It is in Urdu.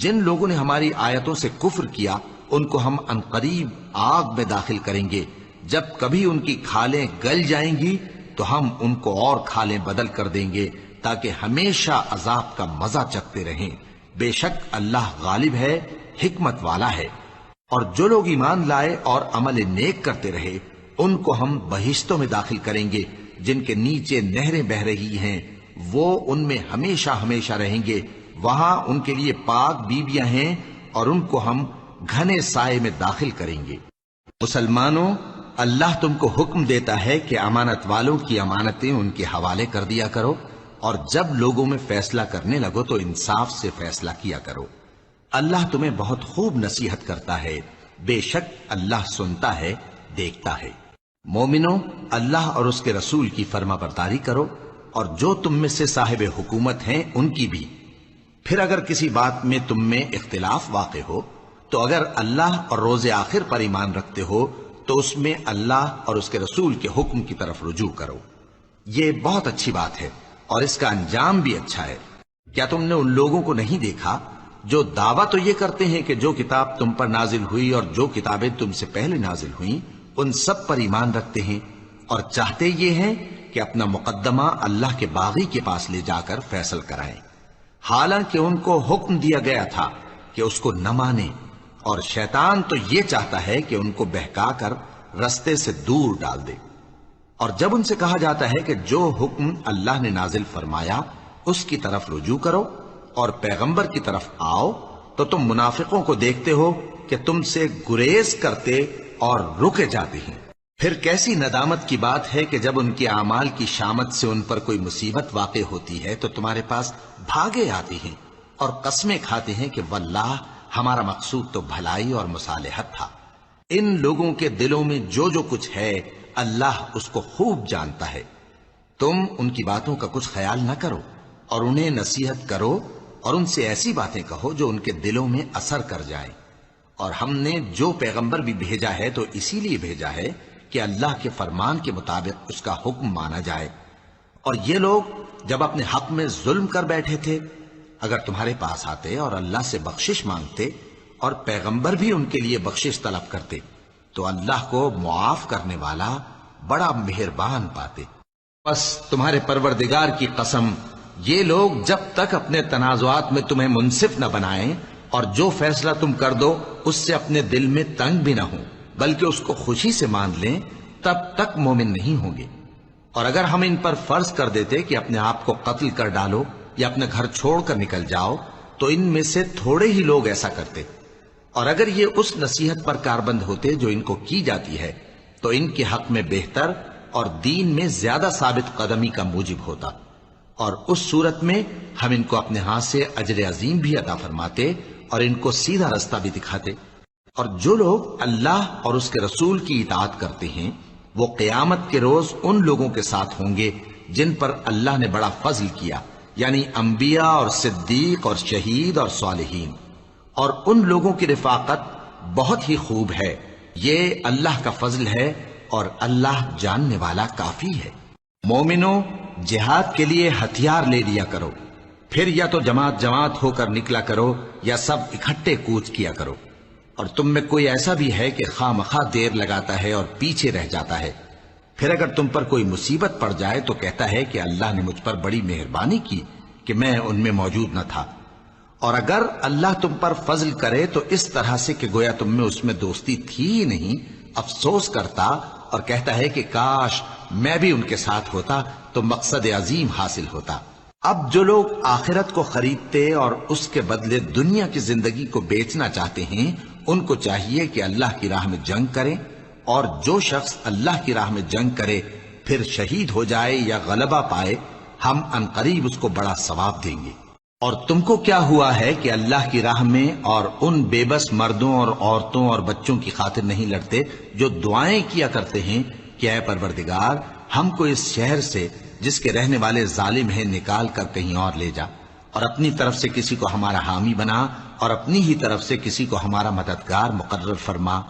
جن لوگوں نے ہماری آیتوں سے کفر کیا ان کو ہم عنقریب آگ میں داخل کریں گے، جب کبھی ان کی کھالیں گل جائیں گی تو ہم ان کو اور کھالیں بدل کر دیں گے تاکہ ہمیشہ عذاب کا مزہ چکھتے رہیں۔ بے شک اللہ غالب ہے، حکمت والا ہے۔ اور جو لوگ ایمان لائے اور عمل نیک کرتے رہے ان کو ہم بہشتوں میں داخل کریں گے جن کے نیچے نہریں بہ رہی ہیں، وہ ان میں ہمیشہ ہمیشہ رہیں گے، وہاں ان کے لیے پاک بیویاں ہیں اور ان کو ہم گھنے سائے میں داخل کریں گے۔ مسلمانوں، اللہ تم کو حکم دیتا ہے کہ امانت والوں کی امانتیں ان کے حوالے کر دیا کرو، اور جب لوگوں میں فیصلہ کرنے لگو تو انصاف سے فیصلہ کیا کرو۔ اللہ تمہیں بہت خوب نصیحت کرتا ہے، بے شک اللہ سنتا ہے، دیکھتا ہے۔ مومنوں، اللہ اور اس کے رسول کی فرما برداری کرو، اور جو تم میں سے صاحب حکومت ہیں ان کی بھی۔ پھر اگر کسی بات میں تم میں اختلاف واقع ہو تو اگر اللہ اور روز آخر پر ایمان رکھتے ہو تو اس میں اللہ اور اس کے رسول کے حکم کی طرف رجوع کرو۔ یہ بہت اچھی بات ہے اور اس کا انجام بھی اچھا ہے۔ کیا تم نے ان لوگوں کو نہیں دیکھا جو دعویٰ تو یہ کرتے ہیں کہ جو کتاب تم پر نازل ہوئی اور جو کتابیں تم سے پہلے نازل ہوئیں ان سب پر ایمان رکھتے ہیں، اور چاہتے یہ ہیں کہ اپنا مقدمہ اللہ کے باغی کے پاس لے جا کر فیصل کرائیں، حالانکہ ان کو حکم دیا گیا تھا کہ اس کو نہ مانیں، اور شیطان تو یہ چاہتا ہے کہ ان کو بہکا کر رستے سے دور ڈال دے۔ اور جب ان سے کہا جاتا ہے کہ جو حکم اللہ نے نازل فرمایا اس کی طرف رجوع کرو اور پیغمبر کی طرف آؤ، تو تم منافقوں کو دیکھتے ہو کہ تم سے گریز کرتے اور رکے جاتے ہیں۔ پھر کیسی ندامت کی بات ہے کہ جب ان کے اعمال کی شامت سے ان پر کوئی مصیبت واقع ہوتی ہے تو تمہارے پاس بھاگے آتے ہیں اور قسمیں کھاتے ہیں کہ واللہ ہمارا مقصود تو بھلائی اور مصالحت تھا۔ ان لوگوں کے دلوں میں جو جو کچھ ہے اللہ اس کو خوب جانتا ہے۔ تم ان کی باتوں کا کچھ خیال نہ کرو اور انہیں نصیحت کرو اور ان سے ایسی باتیں کہو جو ان کے دلوں میں اثر کر جائیں۔ اور ہم نے جو پیغمبر بھی بھیجا ہے تو اسی لیے بھیجا ہے کہ اللہ کے فرمان کے مطابق اس کا حکم مانا جائے۔ اور یہ لوگ جب اپنے حق میں ظلم کر بیٹھے تھے، اگر تمہارے پاس آتے اور اللہ سے بخشش مانگتے اور پیغمبر بھی ان کے لیے بخشش طلب کرتے تو اللہ کو معاف کرنے والا بڑا مہربان پاتے۔ بس تمہارے پروردگار کی قسم، یہ لوگ جب تک اپنے تنازعات میں تمہیں منصف نہ بنائیں اور جو فیصلہ تم کر دو اس سے اپنے دل میں تنگ بھی نہ ہوں بلکہ اس کو خوشی سے مان لیں، تب تک مومن نہیں ہوں گے۔ اور اگر ہم ان پر فرض کر دیتے کہ اپنے آپ کو قتل کر ڈالو یا اپنے گھر چھوڑ کر نکل جاؤ تو ان میں سے تھوڑے ہی لوگ ایسا کرتے، اور اگر یہ اس نصیحت پر کاربند ہوتے جو ان کو کی جاتی ہے تو ان کے حق میں بہتر اور دین میں زیادہ ثابت قدمی کا موجب ہوتا، اور اس صورت میں ہم ان کو اپنے ہاتھ سے اجر عظیم بھی عطا فرماتے اور ان کو سیدھا رستہ بھی دکھاتے۔ اور جو لوگ اللہ اور اس کے رسول کی اطاعت کرتے ہیں وہ قیامت کے روز ان لوگوں کے ساتھ ہوں گے جن پر اللہ نے بڑا فضل کیا، یعنی انبیاء اور صدیق اور شہید اور صالحین، اور ان لوگوں کی رفاقت بہت ہی خوب ہے۔ یہ اللہ کا فضل ہے اور اللہ جاننے والا کافی ہے۔ مومنوں، جہاد کے لیے ہتھیار لے لیا کرو، پھر یا تو جماعت جماعت ہو کر نکلا کرو یا سب اکٹھے کوچ کیا کرو۔ اور تم میں کوئی ایسا بھی ہے کہ خواہ مخواہ دیر لگاتا ہے اور پیچھے رہ جاتا ہے، پھر اگر تم پر کوئی مصیبت پڑ جائے تو کہتا ہے کہ اللہ نے مجھ پر بڑی مہربانی کی کہ میں ان میں موجود نہ تھا۔ اور اگر اللہ تم پر فضل کرے تو اس طرح سے کہ گویا تم میں اس میں دوستی تھی ہی نہیں، افسوس کرتا اور کہتا ہے کہ کاش میں بھی ان کے ساتھ ہوتا تو مقصد عظیم حاصل ہوتا۔ اب جو لوگ آخرت کو خریدتے اور اس کے بدلے دنیا کی زندگی کو بیچنا چاہتے ہیں ان کو چاہیے کہ اللہ کی راہ میں جنگ کریں، اور جو شخص اللہ کی راہ میں جنگ کرے پھر شہید ہو جائے یا غلبہ پائے ہم عنقریب اس کو بڑا ثواب دیں گے۔ اور تم کو کیا ہوا ہے کہ اللہ کی راہ میں اور ان بے بس مردوں اور عورتوں اور بچوں کی خاطر نہیں لڑتے جو دعائیں کیا کرتے ہیں کہ اے پروردگار ہم کو اس شہر سے جس کے رہنے والے ظالم ہیں نکال کر کہیں اور لے جا، اور اپنی طرف سے کسی کو ہمارا حامی بنا اور اپنی ہی طرف سے کسی کو ہمارا مددگار مقرر فرما۔